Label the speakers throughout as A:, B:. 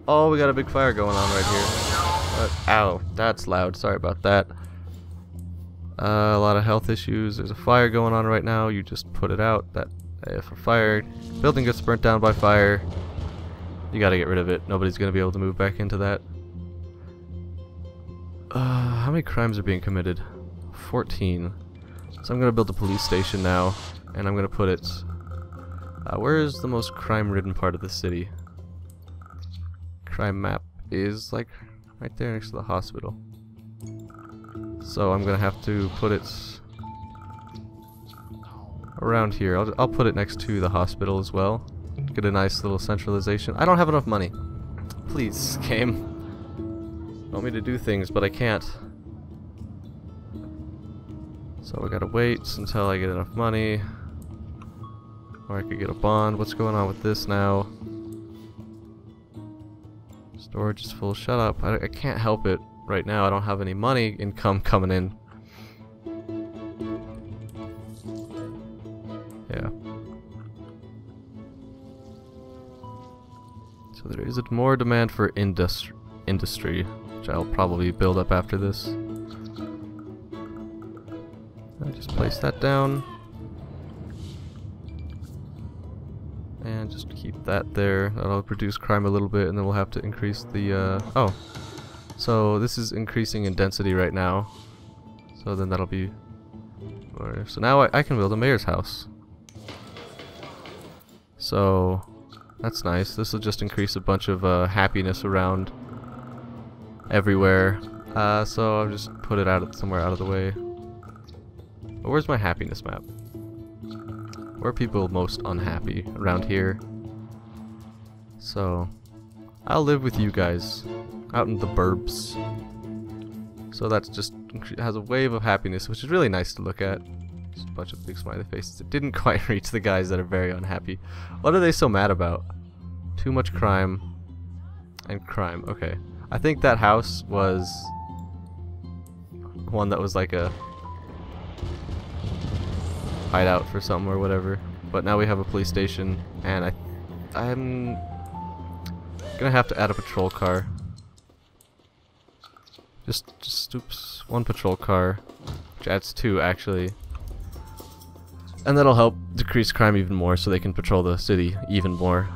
A: Oh, we got a big fire going on right here. Ow, that's loud. Sorry about that. A lot of health issues. There's a fire going on right now. You just put it out. That if a building gets burnt down by fire, you gotta get rid of it. Nobody's gonna be able to move back into that. How many crimes are being committed? 14. So I'm gonna build a police station now, and I'm gonna put it. Where is the most crime-ridden part of the city? Crime map is like right there next to the hospital. So I'm gonna have to put it around here. I'll put it next to the hospital as well. Get a nice little centralization. I don't have enough money. Please, game. You want me to do things, but I can't. So we gotta wait until I get enough money. Or I could get a bond. What's going on with this now? Storage is full. Shut up. I can't help it right now. I don't have any money income coming in. Yeah. So there is more demand for industry, which I'll probably build up after this. I just place that down. And just keep that there. That'll reduce crime a little bit, and then we'll have to increase the, oh. So this is increasing in density right now. So then that'll be... So now I can build a mayor's house. So that's nice. This will just increase a bunch of happiness around everywhere. So I'll just put it out somewhere out of the way. But where's my happiness map? Where are people most unhappy? Around here. So I'll live with you guys out in the burbs. So that's just has a wave of happiness, which is really nice to look at. Just a bunch of big smiley faces. It didn't quite reach the guys that are very unhappy. What are they so mad about? Too much crime and crime. Okay. I think that house was one that was like a hideout for something or whatever. But now we have a police station, and I'm gonna have to add a patrol car. Just oops, one patrol car, which adds 2 actually. And that'll help decrease crime even more, so they can patrol the city even more.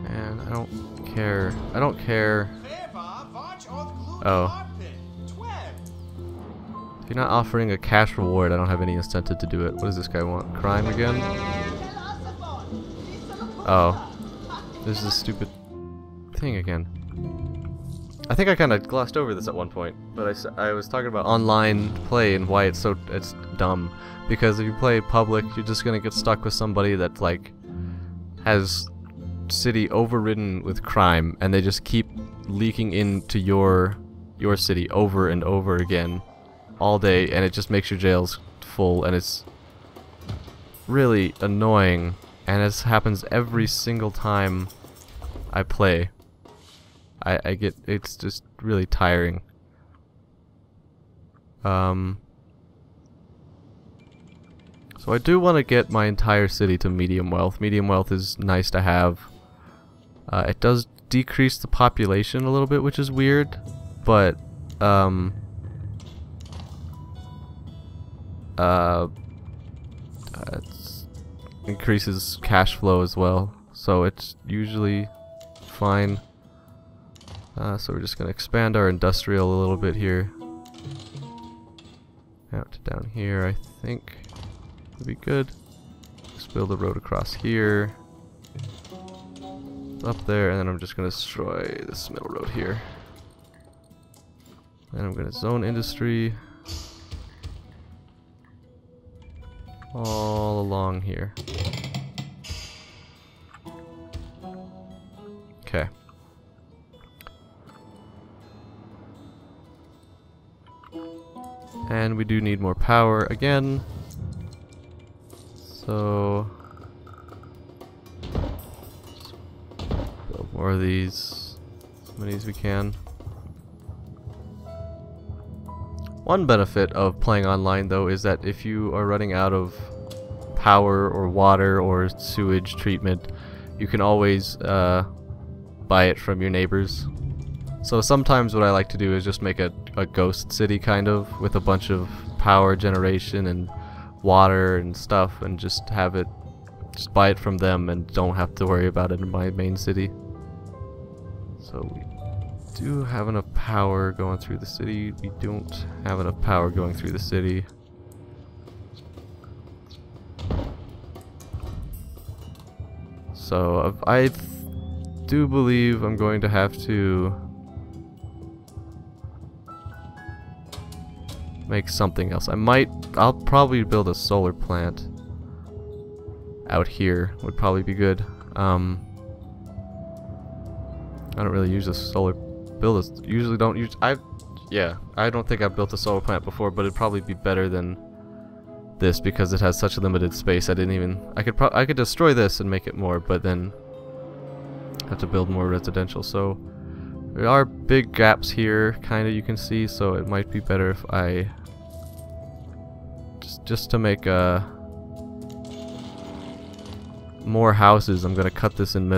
A: And I don't care. Oh. If you're not offering a cash reward, I don't have any incentive to do it. What does this guy want? Crime again? Oh. This is a stupid thing again. I think I kind of glossed over this at one point, but I was talking about online play and why it's dumb. Because if you play public, you're just gonna get stuck with somebody that like has city overridden with crime, and they just keep leaking into your city over and over again all day, and it just makes your jails full, and it's really annoying, and it happens every single time I play. It's just really tiring. So I do want to get my entire city to medium wealth. Medium wealth is nice to have. It does decrease the population a little bit, which is weird, but it increases cash flow as well, so it's usually fine. So we're just gonna expand our industrial a little bit here. Out to down here, I think would be good. Just build a road across here, up there, and then I'm just gonna destroy this middle road here. Then I'm gonna zone industry all along here. Okay. And we do need more power again. So build more of these, as many as we can. One benefit of playing online though is that if you are running out of power or water or sewage treatment, you can always buy it from your neighbors. So sometimes what I like to do is just make a ghost city kind of, with a bunch of power generation and water and stuff, and just have it, just buy it from them and don't have to worry about it in my main city. So we do have enough power going through the city. We don't have enough power going through the city. So I do believe I'm going to have to make something else. I'll probably build a solar plant out here. Would probably be good. I don't really use a solar usually don't use. I don't think I've built a solar plant before, but it'd probably be better than this because it has such a limited space. I could destroy this and make it more, but then have to build more residential. So there are big gaps here, kind of, you can see, so it might be better if I just to make more houses. I'm gonna cut this in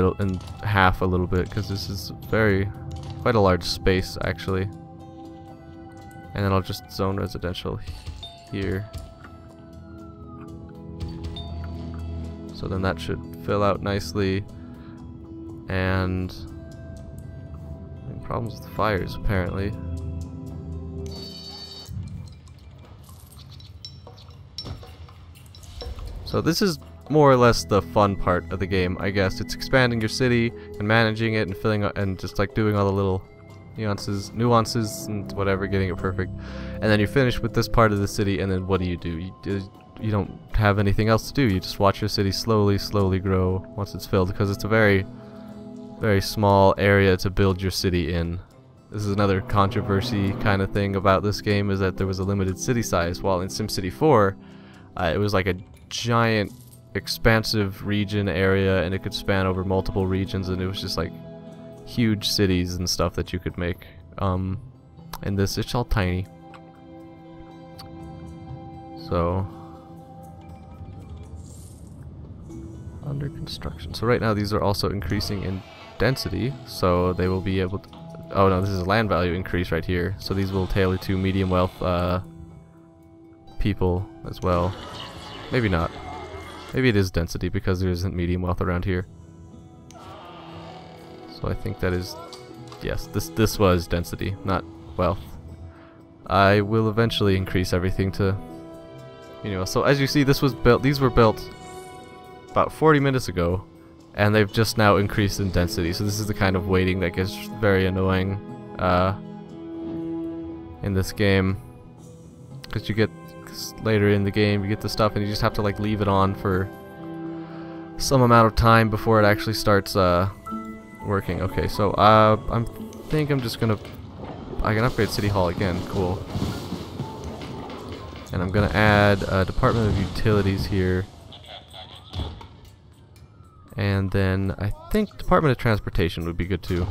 A: half a little bit because this is quite a large space actually, and then I'll just zone residential here. So then that should fill out nicely, and problems with fires apparently. So this is more or less the fun part of the game, I guess. It's expanding your city and managing it and filling up and just like doing all the little nuances and whatever, getting it perfect. And then you're finished with this part of the city, and then what do? You don't have anything else to do. You just watch your city slowly grow once it's filled, because it's a very small area to build your city in. This is another controversy kind of thing about this game, is that there was a limited city size, while in SimCity 4 it was like a giant expansive region area, and it could span over multiple regions, and it was just like huge cities and stuff that you could make. In this, it's all tiny. So under construction. So right now these are also increasing in density, so they will be able to, oh no, this is a land value increase right here, so these will tailor to medium wealth people as well. Maybe not. Maybe it is density because there isn't medium wealth around here. So I think that is, yes, this was density, not wealth. I will eventually increase everything to, you know, so as you see, these were built about 40 minutes ago, and they've just now increased in density. So this is the kind of waiting that gets very annoying in this game, because you get later in the game you get the stuff and you just have to like leave it on for some amount of time before it actually starts working. Okay, so I think I'm just gonna, I can upgrade City Hall again. Cool. And I'm gonna add a Department of Utilities here. And then I think Department of Transportation would be good too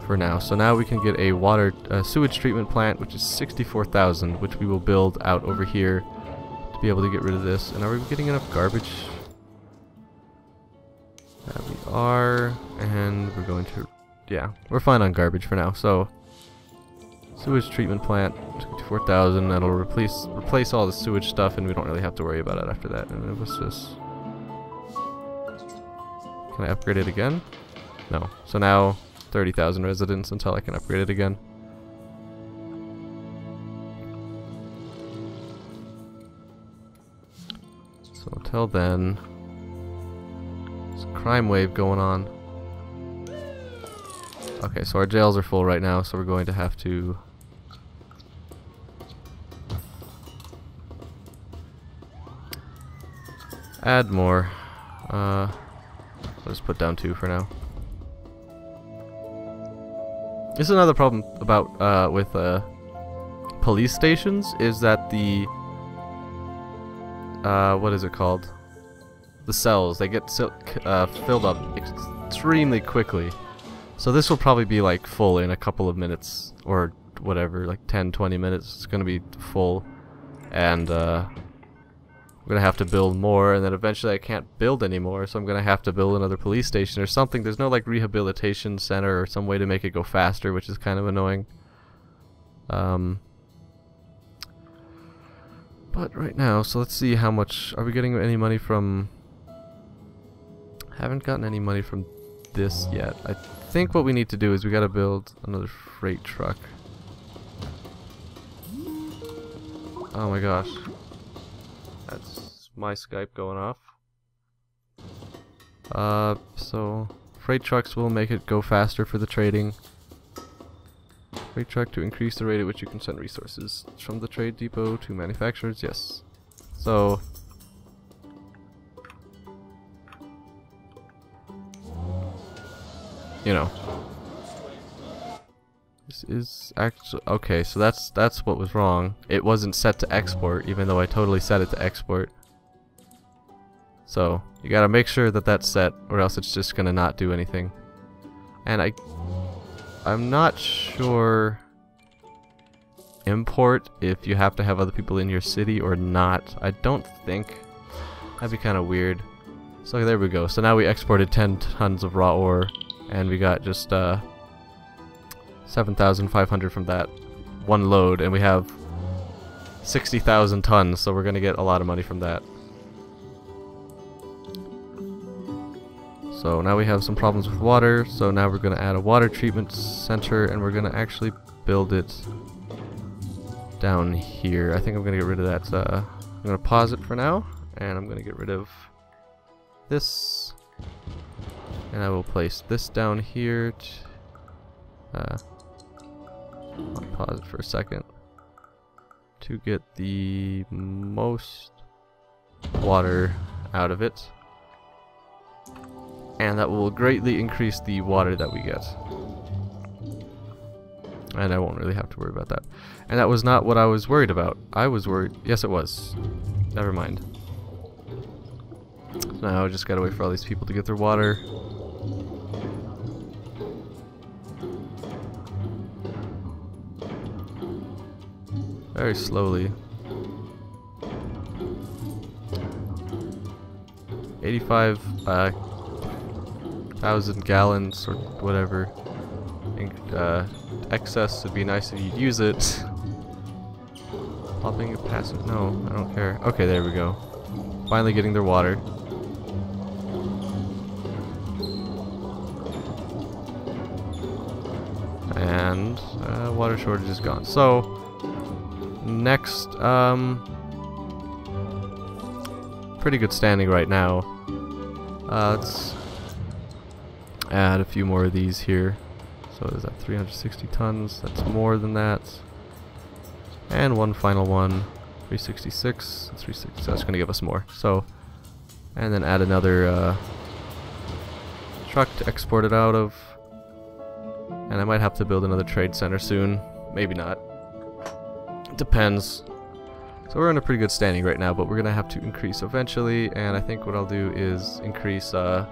A: for now. So now we can get a sewage treatment plant, which is 64,000, which we will build out over here to be able to get rid of this. And are we getting enough garbage? Yeah, we are, and we're going to, yeah, we're fine on garbage for now. So sewage treatment plant, 64,000. That'll replace all the sewage stuff, and we don't really have to worry about it after that. And it was just, can I upgrade it again? No. So now 30,000 residents until I can upgrade it again. So until then, there's a crime wave going on. Okay, so our jails are full right now, so we're going to have to add more. I'll just put down 2 for now. This is another problem about with police stations, is that the what is it called? The cells, they get filled up extremely quickly. So this will probably be like full in a couple of minutes, or whatever, like 10-20 minutes. It's gonna be full, and I'm gonna have to build more, and then eventually I can't build anymore, so I'm gonna have to build another police station or something. There's no like rehabilitation center or some way to make it go faster, which is kind of annoying. But right now, so let's see how much are we getting any money from. Haven't gotten any money from this yet. I think what we need to do is we gotta build another freight truck. Oh my gosh. That's my Skype going off. So freight trucks will make it go faster for the trading. Freight truck to increase the rate at which you can send resources from the trade depot to manufacturers. Yes. So you know, this is actually okay. So that's what was wrong. It wasn't set to export, even though I totally set it to export. So you gotta make sure that that's set, or else it's just gonna not do anything. And I'm not sure import if you have to have other people in your city or not. I don't think. That'd be kind of weird. So there we go. So now we exported 10 tons of raw ore, and we got just 7,500 from that one load, and we have 60,000 tons, so we're gonna get a lot of money from that. So now we have some problems with water, so now we're gonna add a water treatment center, and we're gonna actually build it down here. I think I'm gonna get rid of that. I'm gonna pause it for now, and I'm gonna get rid of this, and I will place this down here. I'll pause it for a second to get the most water out of it, and that will greatly increase the water that we get. And I won't really have to worry about that. And that was not what I was worried about. I was worried. Yes, it was. Never mind. Now I just gotta wait for all these people to get their water. Very slowly. 85,000 gallons or whatever. Excess would be nice if you'd use it. Popping a passive. No, I don't care. Okay, there we go. Finally getting their water. And water shortage is gone. So next, pretty good standing right now. Let's add a few more of these here. So is that 360 tons? That's more than that. And one final one, 366. 360. That's going to give us more. So, and then add another truck to export it out of. And I might have to build another trade center soon. Maybe not. It depends. So we're in a pretty good standing right now, but we're going to have to increase eventually. And I think what I'll do is increase, add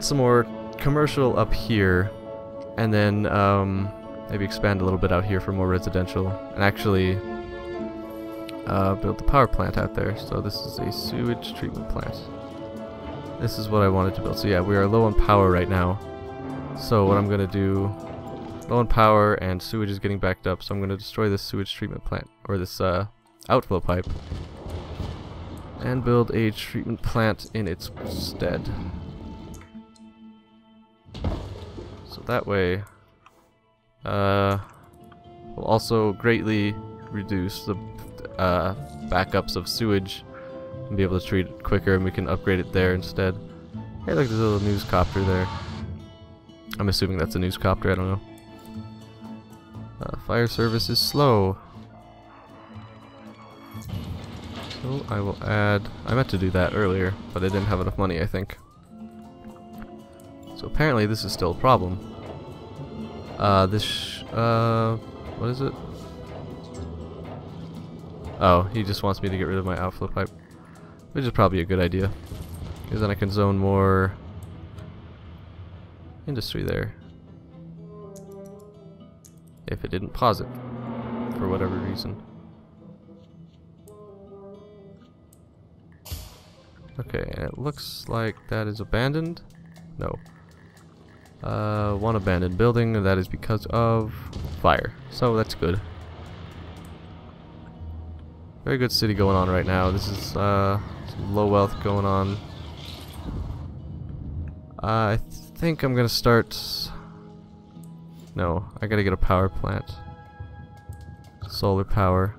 A: some more commercial up here, and then maybe expand a little bit out here for more residential, and actually build the power plant out there. So this is a sewage treatment plant. This is what I wanted to build. So yeah, we are low on power right now. So what I'm gonna do, low on power and sewage is getting backed up, so I'm gonna destroy this sewage treatment plant, or this outflow pipe, and build a treatment plant in its stead. So that way, will also greatly reduce the backups of sewage and be able to treat it quicker, and we can upgrade it there instead. Hey, look, there's a little news copter there. I'm assuming that's a news copter, I don't know. Fire service is slow. So I will add, I meant to do that earlier, but I didn't have enough money, I think. So apparently this is still a problem. What is it? Oh, he just wants me to get rid of my outflow pipe, which is probably a good idea, because then I can zone more industry there. If it didn't pause it, for whatever reason. Okay, and it looks like that is abandoned. No. One abandoned building, and that is because of fire. So that's good. Very good city going on right now. This is some low wealth going on. I think I'm gonna start... No, I gotta get a power plant. Solar power.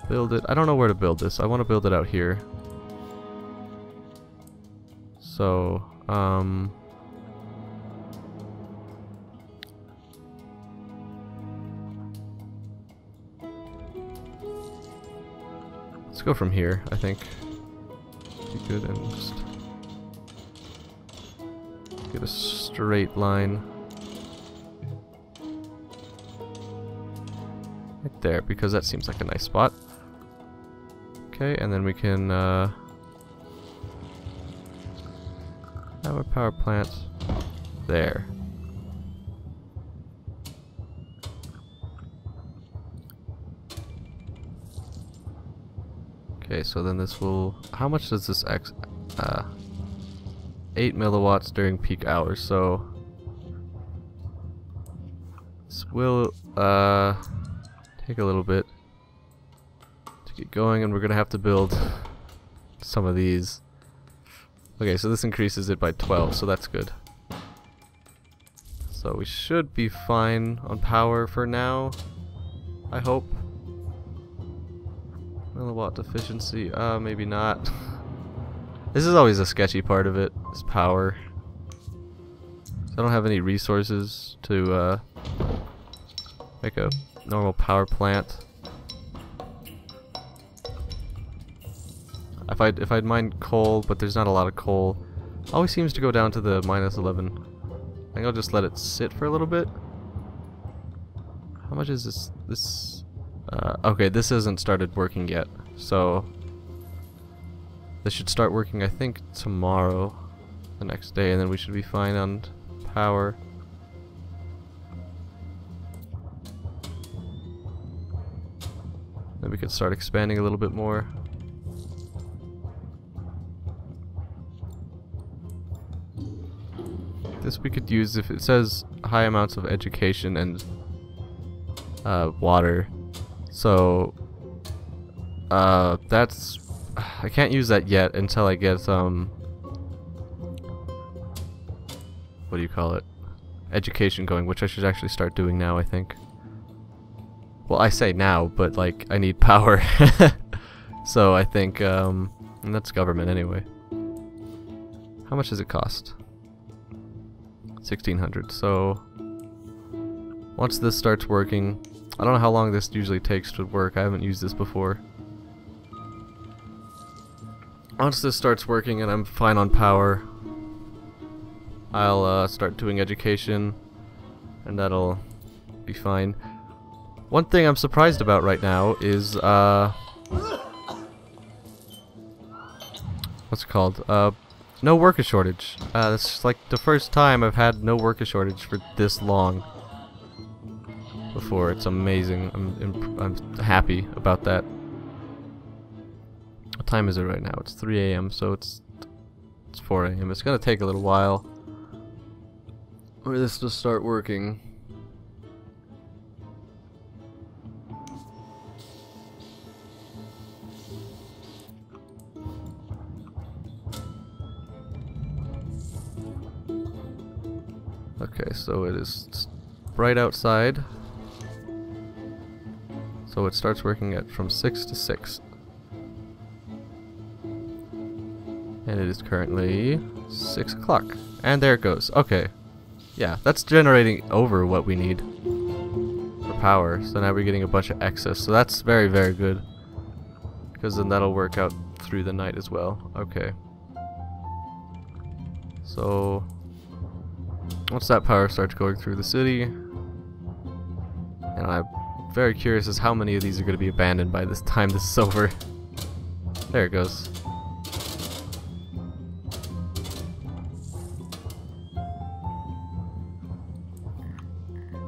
A: Build it. I don't know where to build this. I want to build it out here. So, let's go from here, I think. Be good and just get a straight line. Right there, because that seems like a nice spot. Okay, and then we can have a power plant there. Okay, so then this will... How much does this 8 milliwatts during peak hours, so... This will take a little bit to get going, and we're gonna have to build some of these. Okay, so this increases it by 12, so that's good. So we should be fine on power for now, I hope. Milliwatt efficiency, maybe not. This is always a sketchy part of it, is power. So I don't have any resources to make a normal power plant. If I'd mine coal, but there's not a lot of coal, always seems to go down to the -11. I think I'll just let it sit for a little bit. How much is this? Okay, this hasn't started working yet, so this should start working, I think, tomorrow, the next day, and then we should be fine on power. Then we could start expanding a little bit more. This we could use if it says high amounts of education and water. So that's... I can't use that yet until I get what do you call it? Education going, which I should actually start doing now, I think. Well, I say now, but like I need power. So I think and that's government anyway. How much does it cost? 1,600. So once this starts working, I don't know how long this usually takes to work. I haven't used this before. Once this starts working and I'm fine on power, I'll start doing education, and that'll be fine. One thing I'm surprised about right now is what's it called? No worker shortage. It's like the first time I've had no worker shortage for this long before. It's amazing. I'm happy about that. What time is it right now? It's 3 AM, so it's 4 AM. It's gonna take a little while for this to start working. Okay, so it is bright outside. So it starts working at from 6 to 6. And it is currently 6 o'clock. And there it goes. Okay. Yeah, that's generating over what we need for power. So now we're getting a bunch of excess. So that's very, very good. Because then that'll work out through the night as well. Okay. So once that power starts going through the city, and I'm very curious as how many of these are going to be abandoned by this time this is over. There it goes.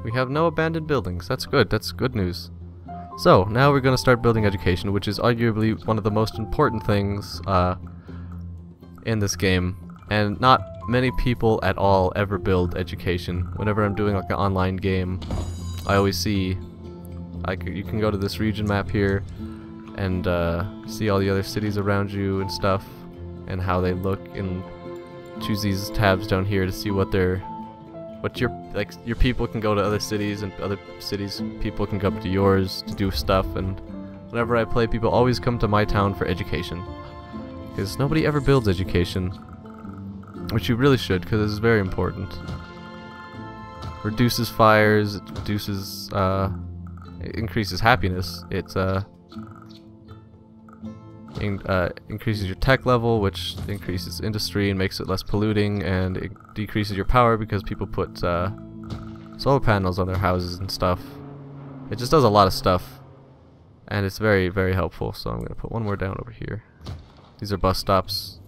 A: We have no abandoned buildings. That's good. That's good news. So, now we're going to start building education, which is arguably one of the most important things in this game. And not many people at all ever build education. Whenever I'm doing like an online game, I always see, you can go to this region map here and see all the other cities around you and stuff, and how they look, and choose these tabs down here to see what your people can go to other cities, and other cities people can come to yours to do stuff. And whenever I play, people always come to my town for education, because nobody ever builds education, which you really should, because it's very important. Reduces fires, it reduces it increases happiness, it increases your tech level, which increases industry and makes it less polluting, and it decreases your power because people put solar panels on their houses and stuff. It just does a lot of stuff, and it's very, very helpful. So I'm going to put one more down over here. These are bus stops.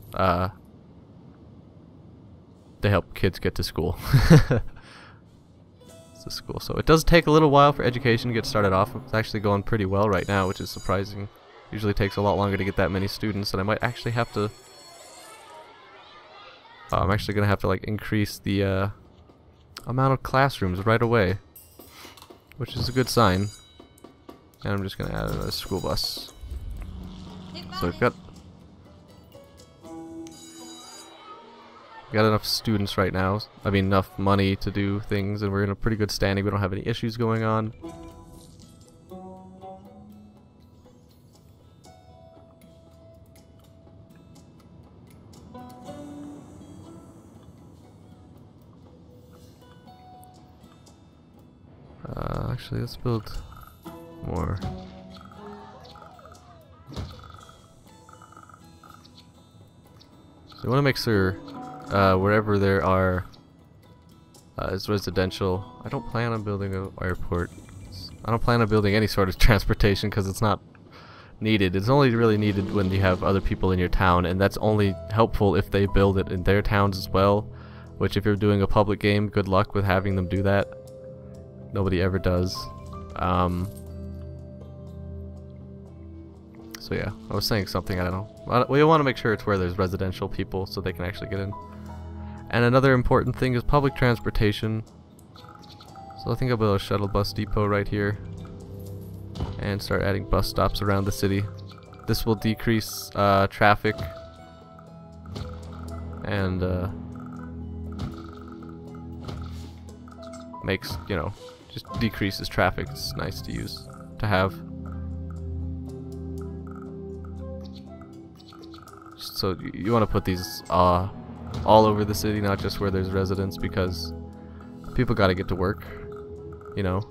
A: They help kids get to school. It's a school. So it does take a little while for education to get started off. It's actually going pretty well right now, which is surprising. Usually takes a lot longer to get that many students, and I might actually have to I'm actually gonna have to like increase the amount of classrooms right away, which is a good sign. And I'm just gonna add a school bus. So we've got enough students right now. I mean, enough money to do things, and we're in a pretty good standing. We don't have any issues going on. Actually, let's build more. So we want to make sure wherever there are is residential. I don't plan on building an airport. I don't plan on building any sort of transportation because it's not needed. It's only really needed when you have other people in your town, and that's only helpful if they build it in their towns as well. Which, if you're doing a public game, good luck with having them do that. Nobody ever does. So yeah, I was saying something, I don't know. We want to make sure it's where there's residential people so they can actually get in. And another important thing is public transportation. So I think I'll build a shuttle bus depot right here and start adding bus stops around the city. This will decrease traffic and makes, you know, just decreases traffic. It's nice to use, to have. So you want to put these all over the city, not just where there's residents, because people gotta get to work, you know.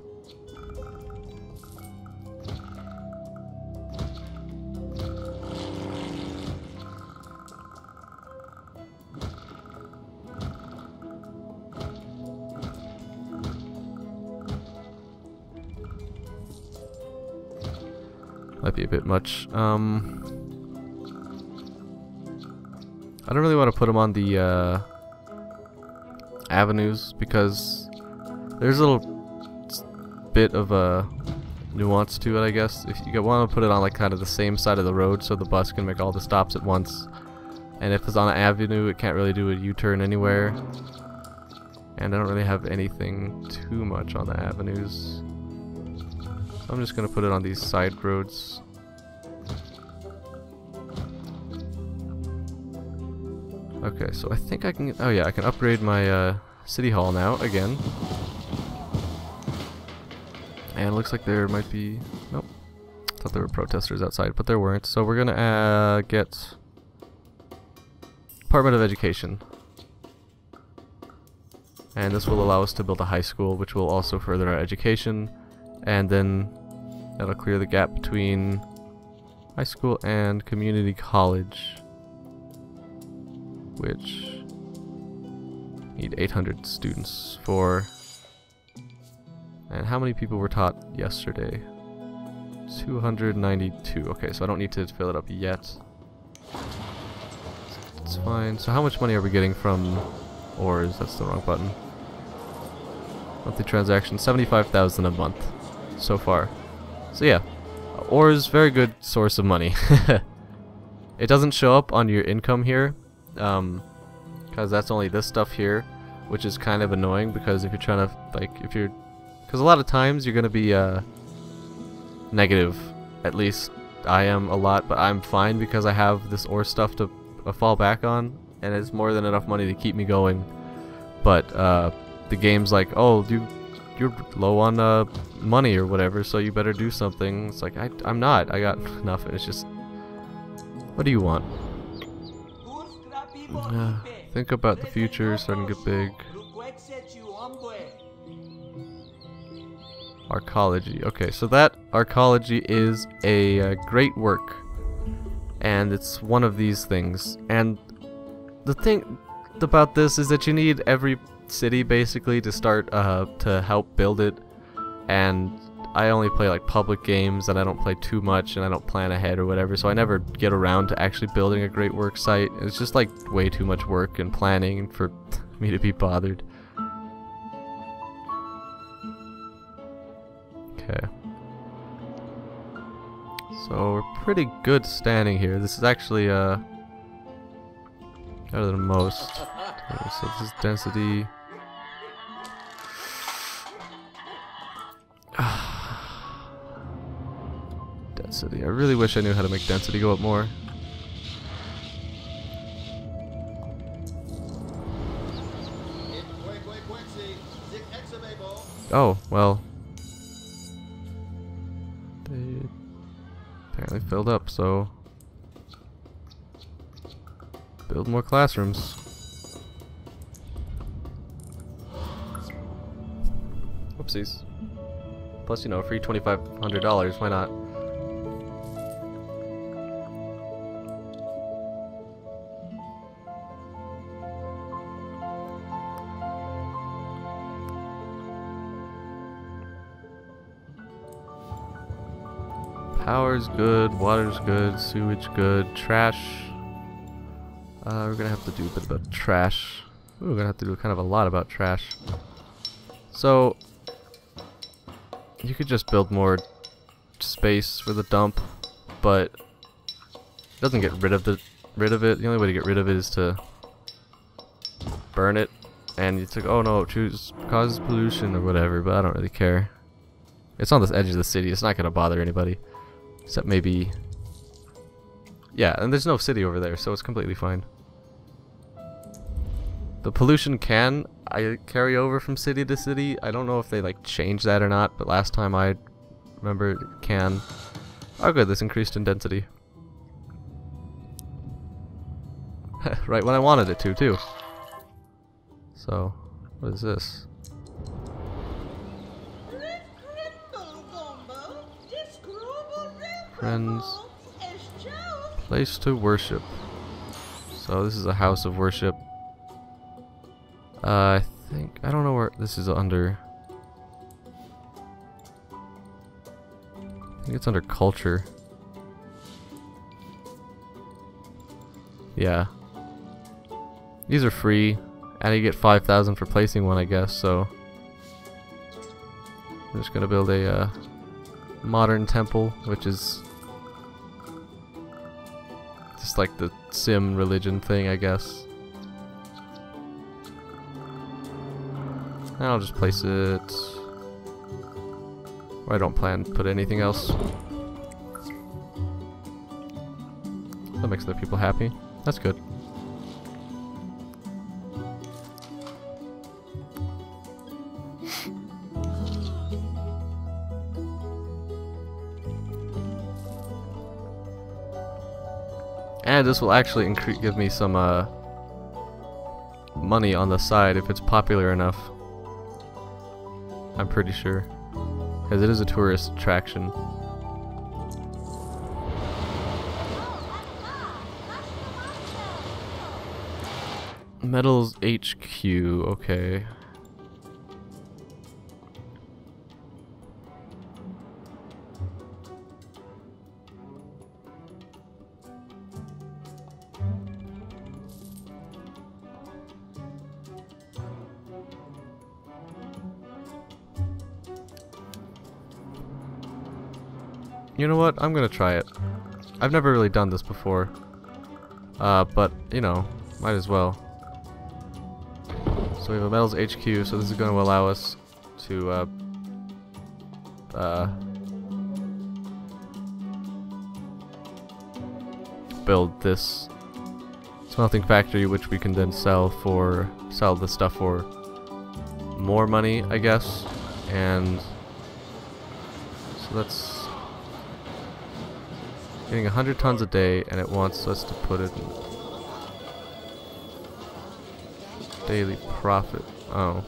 A: Might be a bit much. I don't really want to put them on the avenues because there's a little bit of a nuance to it, I guess. If you want to put it on like kind of the same side of the road so the bus can make all the stops at once. And if it's on an avenue, it can't really do a U-turn anywhere. And I don't really have anything too much on the avenues. I'm just gonna put it on these side roads. Okay, so I think I can. Oh yeah, I can upgrade my city hall now again. And it looks like there might be. Nope. Thought there were protesters outside, but there weren't. So we're gonna get Department of Education, and this will allow us to build a high school, which will also further our education, and then that'll clear the gap between high school and community college, which need 800 students for. And how many people were taught yesterday? 292. Okay, so I don't need to fill it up yet. It's fine. So how much money are we getting from ores? That's the wrong button. Monthly transaction, 75,000 a month so far. So yeah, ore is very good source of money. It doesn't show up on your income here, because that's only this stuff here, which is kind of annoying because if you're trying to, like, because a lot of times you're going to be negative. At least I am a lot, but I'm fine because I have this ore stuff to fall back on, and it's more than enough money to keep me going. But the game's like, oh, you're low on money or whatever, so you better do something. It's like, I'm not. I got nothing. It's just, what do you want? Think about the future, starting to get big. Archaeology. Okay, so that archaeology is a great work, and it's one of these things. And the thing about this is that you need every city basically to start to help build it, and I only play like public games and I don't play too much and I don't plan ahead or whatever, so I never get around to actually building a great work site. It's just like way too much work and planning for me to be bothered. Okay. So we're pretty good standing here. This is actually better than most. Okay, so this is density. Density. I really wish I knew how to make density go up more. Oh, well. They apparently filled up, so build more classrooms. Whoopsies. Plus, you know, free $2,500, why not? Power's good, water's good, sewage good, trash. We're gonna have to do a bit about trash. Ooh, we're gonna have to do kind of a lot about trash. So, you could just build more space for the dump, but it doesn't get rid of it. The only way to get rid of it is to burn it, and it's like, oh no, causes pollution or whatever, but I don't really care. It's on the edge of the city, it's not gonna bother anybody. Except maybe... yeah, and there's no city over there, so it's completely fine. The pollution can carry over from city to city. I don't know if they like changed that or not, but last time I remember it can. Oh good, this increased in density. Right when I wanted it to, too. So, what is this? Friends. Place to worship. So this is a house of worship. I think, I don't know where this is under. I think it's under culture. Yeah. These are free, and you get 5,000 for placing one, I guess, so I'm just gonna build a modern temple, which is just like the sim religion thing, I guess. And I'll just place it where I don't plan to put anything else. That makes other people happy. That's good. And this will actually give me some money on the side if it's popular enough. I'm pretty sure. Because it is a tourist attraction. Metals HQ, okay. You know what? I'm gonna try it. I've never really done this before. But, you know, might as well. So we have a metals HQ, so this is going to allow us to, build this smelting factory, which we can then sell the stuff for more money, I guess. And so that's getting 100 tons a day, and it wants us to put it in daily profit. Oh,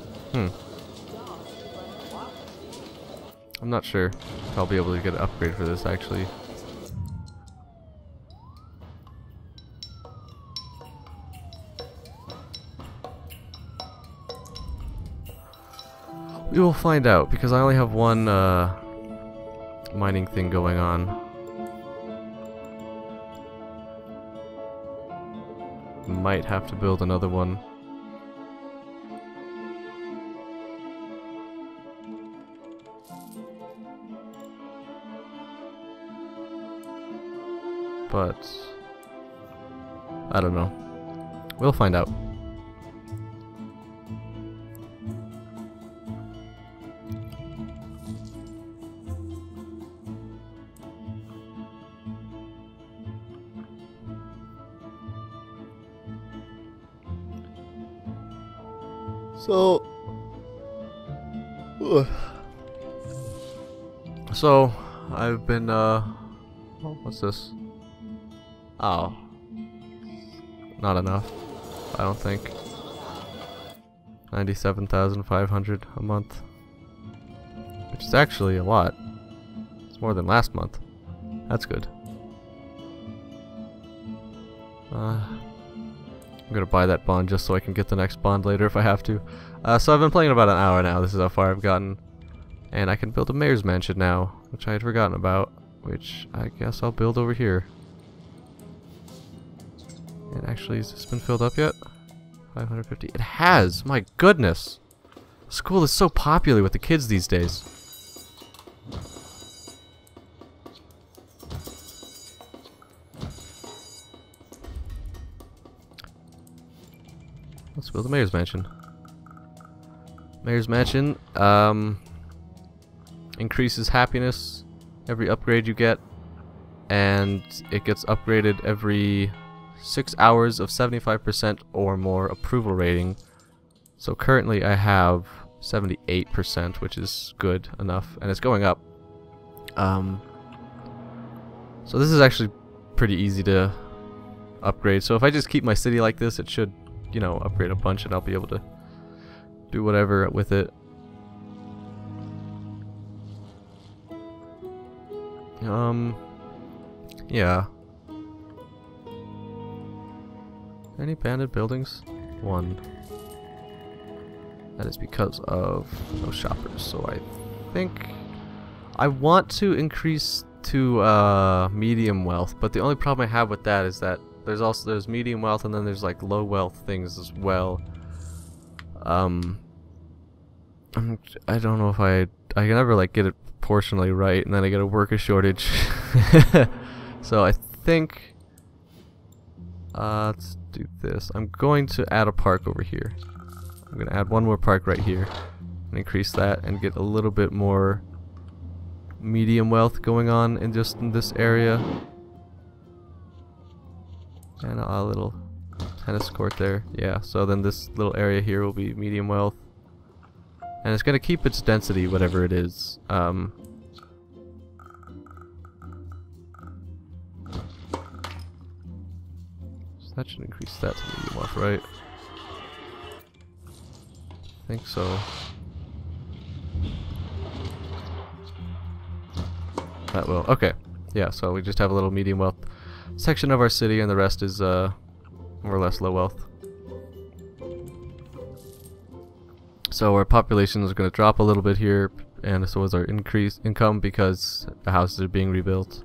A: I'm not sure if I'll be able to get an upgrade for this, actually. We will find out, because I only have one mining thing going on. Might have to build another one. But I don't know. We'll find out. So I've been what's this? Oh, not enough, I don't think. 97,500 a month, which is actually a lot. It's more than last month. That's good. I'm gonna buy that bond just so I can get the next bond later if I have to. So I've been playing about an hour now. This is how far I've gotten. And I can build a mayor's mansion now, which I had forgotten about, which I guess I'll build over here. And actually, has this been filled up yet? 550. It has! My goodness! School is so popular with the kids these days. Let's build a mayor's mansion. Mayor's mansion, increases happiness every upgrade you get, and it gets upgraded every 6 hours of 75% or more approval rating. So currently I have 78%, which is good enough, and it's going up. So this is actually pretty easy to upgrade. So if I just keep my city like this, it should, you know, upgrade a bunch, and I'll be able to do whatever with it. Yeah. Any abandoned buildings? One. That is because of no shoppers. So I think I want to increase to medium wealth, but the only problem I have with that is that there's medium wealth, and then there's like low wealth things as well. I don't know if I can never like get it proportionally right, and then I get a worker shortage. So I think let's do this. I'm going to add a park over here. I'm going to add one more park right here and increase that and get a little bit more medium wealth going on in just in this area. And a little tennis court there. Yeah, so then this little area here will be medium wealth. And it's going to keep its density, whatever it is. So that should increase that to medium wealth, right? I think so. That will. Okay. Yeah, so we just have a little medium wealth section of our city, and the rest is more or less low wealth. So our population is going to drop a little bit here, and so is our increased income because the houses are being rebuilt.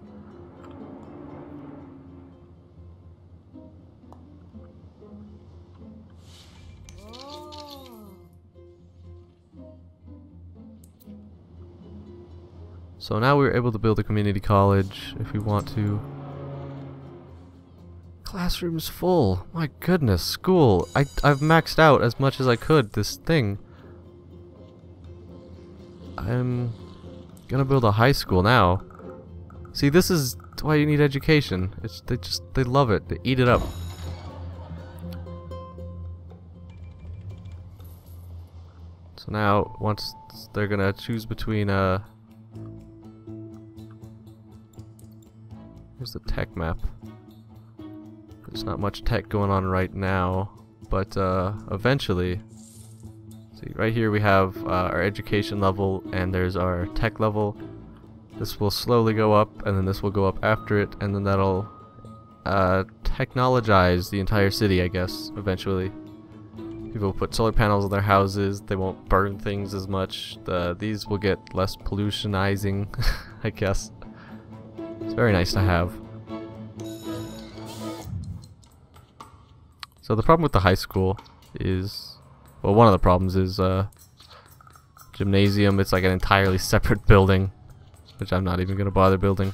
A: So now we're able to build a community college if we want to. Classroom's full. My goodness, school. I've maxed out as much as I could this thing. I'm gonna build a high school now. See, this is why you need education. They love it. They eat it up. So now, once they're gonna choose between here's the tech map. There's not much tech going on right now, but eventually, see, right here we have our education level, and there's our tech level. This will slowly go up, and then this will go up after it, and then that'll technologize the entire city, I guess, eventually. People will put solar panels on their houses, they won't burn things as much, these will get less pollutionizing, I guess. It's very nice to have. So the problem with the high school is, well, one of the problems is gymnasium. It's like an entirely separate building, which I'm not even gonna bother building.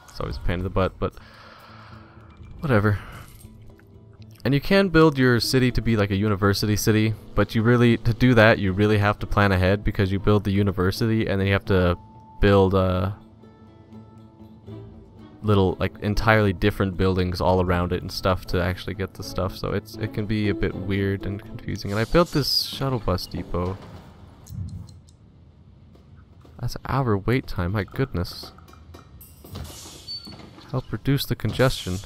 A: It's always a pain in the butt, but whatever. And you can build your city to be like a university city, but you really, to do that, you really have to plan ahead, because you build the university and then you have to build little, like, entirely different buildings all around it and stuff to actually get the stuff, so it can be a bit weird and confusing. And I built this shuttle bus depot. That's an hour wait time, my goodness. Help reduce the congestion.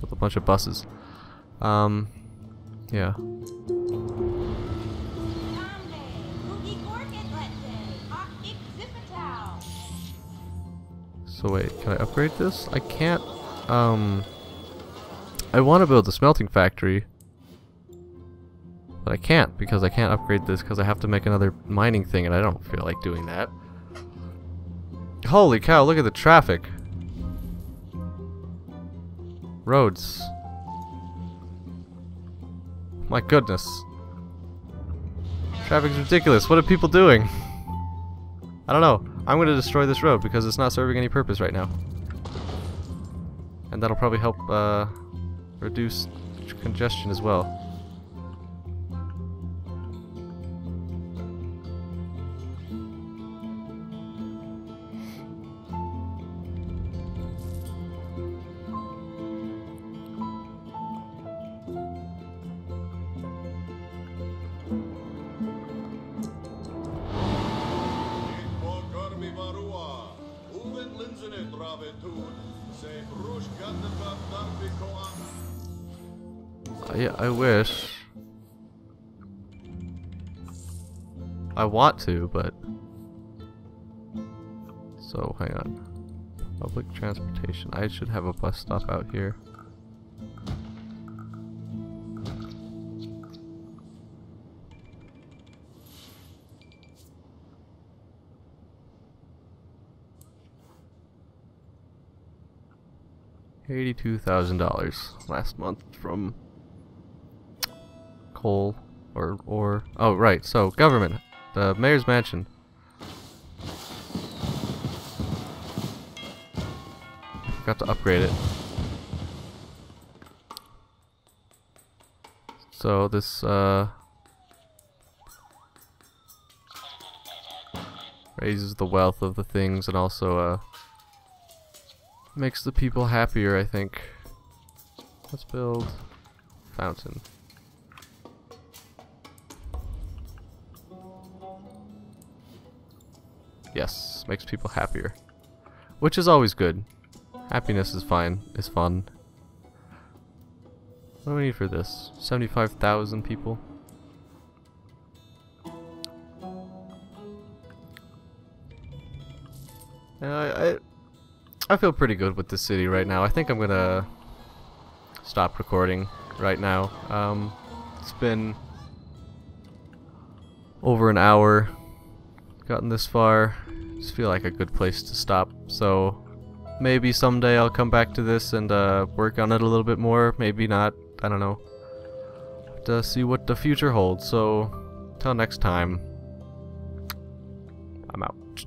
A: With a bunch of buses. Yeah. So wait, can I upgrade this? I can't, I want to build a smelting factory, but I can't, because I can't upgrade this because I have to make another mining thing, and I don't feel like doing that. Holy cow, look at the traffic. Roads. My goodness. Traffic's ridiculous. What are people doing? I don't know. I'm going to destroy this road because it's not serving any purpose right now. And that'll probably help reduce congestion as well. Yeah, I wish. I want to, but... So, hang on. Public transportation. I should have a bus stop out here. $82,000 last month from coal or oh right, so government, the mayor's mansion. Forgot to upgrade it. So this raises the wealth of the things and also makes the people happier, I think. Let's build fountain. Yes, makes people happier, which is always good. Happiness is fine, is fun. What do we need for this? 75,000 people. I feel pretty good with this city right now. I think I'm gonna stop recording right now. It's been over an hour. Gotten this far. Just feel like a good place to stop. So maybe someday I'll come back to this and work on it a little bit more. Maybe not. I don't know. To see what the future holds. So till next time. I'm out.